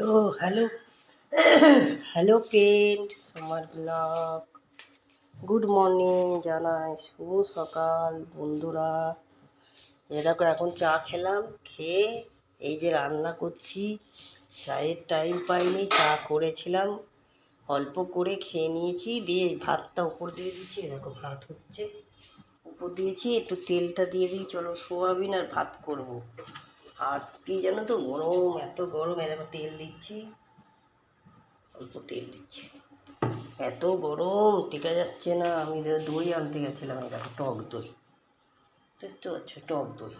Hello hello friends, আমার blog good morning জানাই, শুভ সকাল বন্ধুরা। এরকম এখন চা খেলাম, খেয়ে এই যে রান্না করছি। চায়ের টাইম পাইনি, চা করেছিলাম, অল্প করে খেয়ে নিয়েছি, দিয়ে ভাতটা উপর দিয়ে দিচ্ছি। এরকম ভাত হচ্ছে, উপর দিয়েছি, একটু তেলটা দিয়ে দিই। চলো সোয়াবিন আর ভাত করব। আর কি জানো তো, গরম, এত গরম। এরকম তেল দিচ্ছি, অল্প তেল দিচ্ছি। এত গরম, টিকা যাচ্ছে না। আমি দই আনতে গেছিলাম, দেখো টক দই, দেখতে পাচ্ছ, টক দই।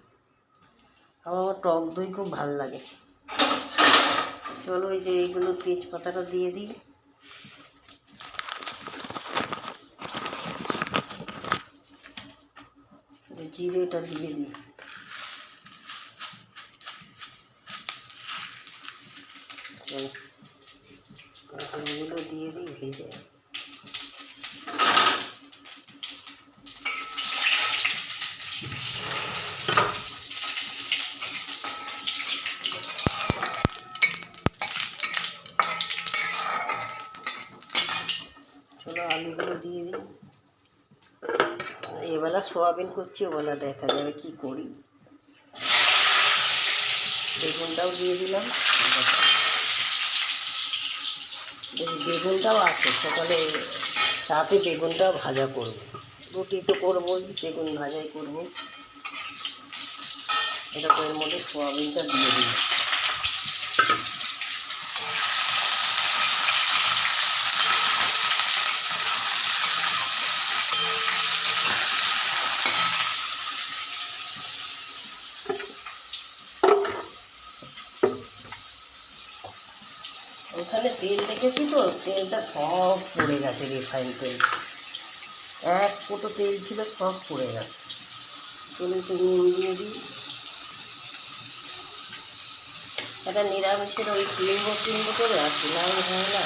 আমার টক দই খুব ভালো লাগে। চলো, এই যে এইগুলো তেজপাতাটা দিয়ে দিই, জিরেটা দিয়ে দিই, এগুলো দিয়ে দিই, ভেজে। চলো আলুগুলো দিয়ে দিই। এবেলা সোয়াবিন করছি, ওবেলা দেখা যাবে কি করি। বেগুনটাও দিয়ে দিলাম, বেগুনটাও আছে সকালে, সাথে বেগুনটাও ভাজা করব। রুটি তো করবোই, বেগুন ভাজাই করব। এরকম এর মধ্যে সোয়াবিনটা দিয়ে দিই। ওখানে তেল রেখেছি তো, তেলটা সব পড়ে গেছে, রিফাইন তেল। এক ফুটো তেল ছিল, সব পড়ে গেছে। তেল একটু নুন দিয়ে দিই। এটা নিরামিষের ওই কিনবো করে আসি, না হয় না।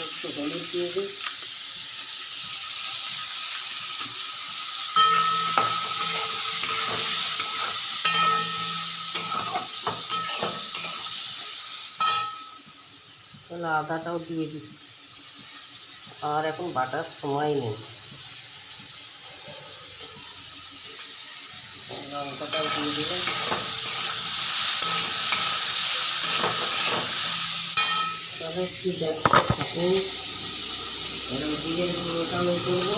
একটু হলুদ দিয়ে দিই। তাহলে আদাটাও দিয়ে দিই। আর এখন বাটার সময় নেই। লঙ্কাটাও দিয়ে দিলাম। তবে একটু দেখতে থাকুন। এরকম জিরের গুঁড়োটাও করবো।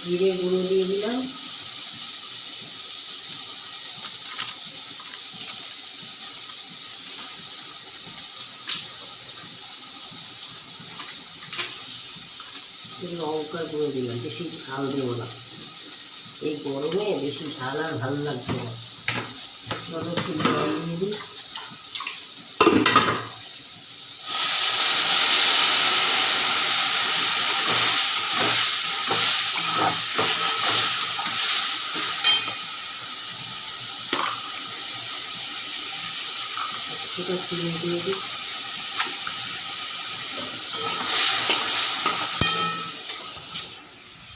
জিরে গুঁড়ো দিয়ে দিলাম। লঙ্কার গুঁড়ো দিলাম, বেশি ঝাল দেবো না, এই গরমে বেশি ঝাল আর ভালো লাগছে না। চলো একটু জল দিয়ে দিই। একটু চিনি দিয়ে দিই।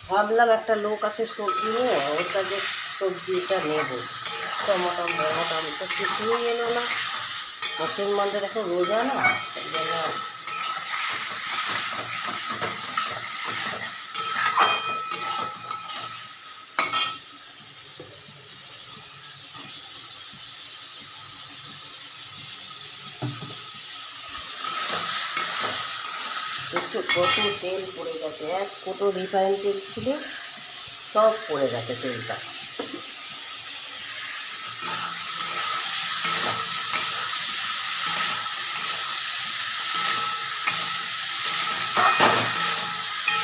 ভাবলাম একটা লোক আসে সবজি নিয়ে, ওর কাছে সবজিটা নেব। টমাটো টমাটো তো কিছুই এলো না। মুসলমানদের এখন রোজা না, সেই জন্য একটু কত তেল পড়ে গেছে। এক কোটো রিফাইন তেল ছিল, সব পড়ে গেছে তেলটা।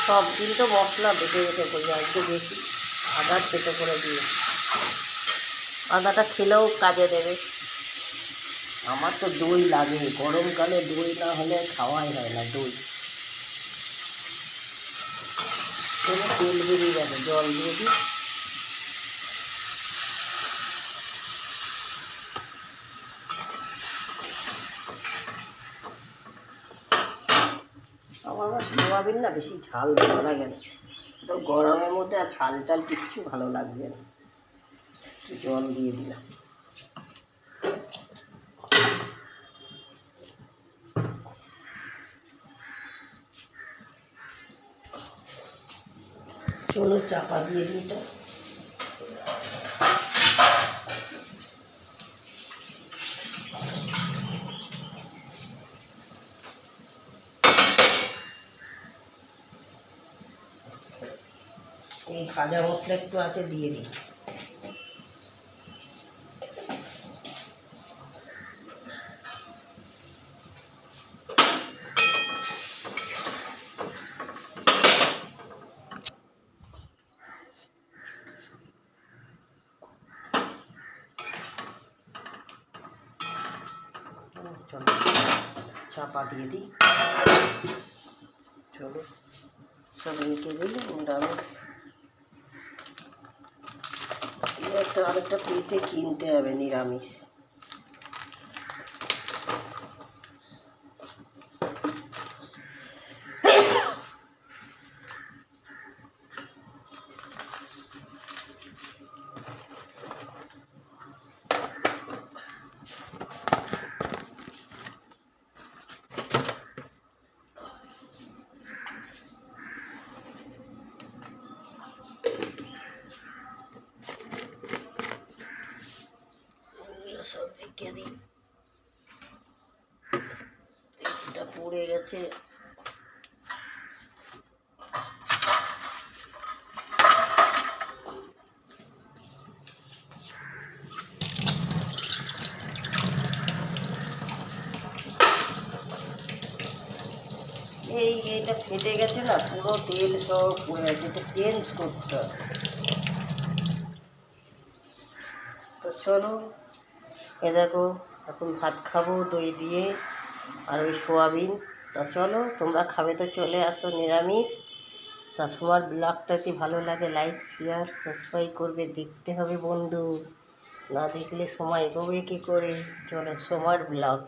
সব দিন তো মশলা বেটে বেটে করি, আজকে বেশি আদার পেটে করে দিয়ে। আদাটা খেলেও কাজে দেবে। আমার তো দই লাগে, গরমকালে দই না হলে খাওয়াই হয় না। দই তেল বেরিয়ে যাবে, জল দিয়ে দিই। আমার সোয়াবিন না বেশি ঝাল ভালো লাগে না, তো গরমের মধ্যে আর ঝাল টাল কিচ্ছু ভালো লাগবে না। একটু জল দিয়ে দিলাম। চলো চাপা দিয়ে দিই এটা। এই ভাজা মশলা একটু আছে, দিয়ে দিই। চলো চাপা দিয়ে দিই। চলো সব রেখে দিলে নিরামিষ। আরেকটা পেতে কিনতে হবে নিরামিষ। সব রেখে দিই। তেলটা পড়ে গেছে। এইটা ফেটে গেছে না, পুরো তেল সব পড়ে গেছে, এটা চেঞ্জ করতে হবে। তো চলো দেখো এখন ভাত খাবো দই দিয়ে আর ওই সোয়াবিন। তা চলো তোমরা খাবে তো চলে আসো নিরামিষ। তা তোমার ব্লগটা যদি ভালো লাগে লাইক শেয়ার সাবস্ক্রাইব করবে, দেখতে হবে বন্ধু, না দেখলে সময় এগোবে কী করে। চলো সোমার ব্লগ।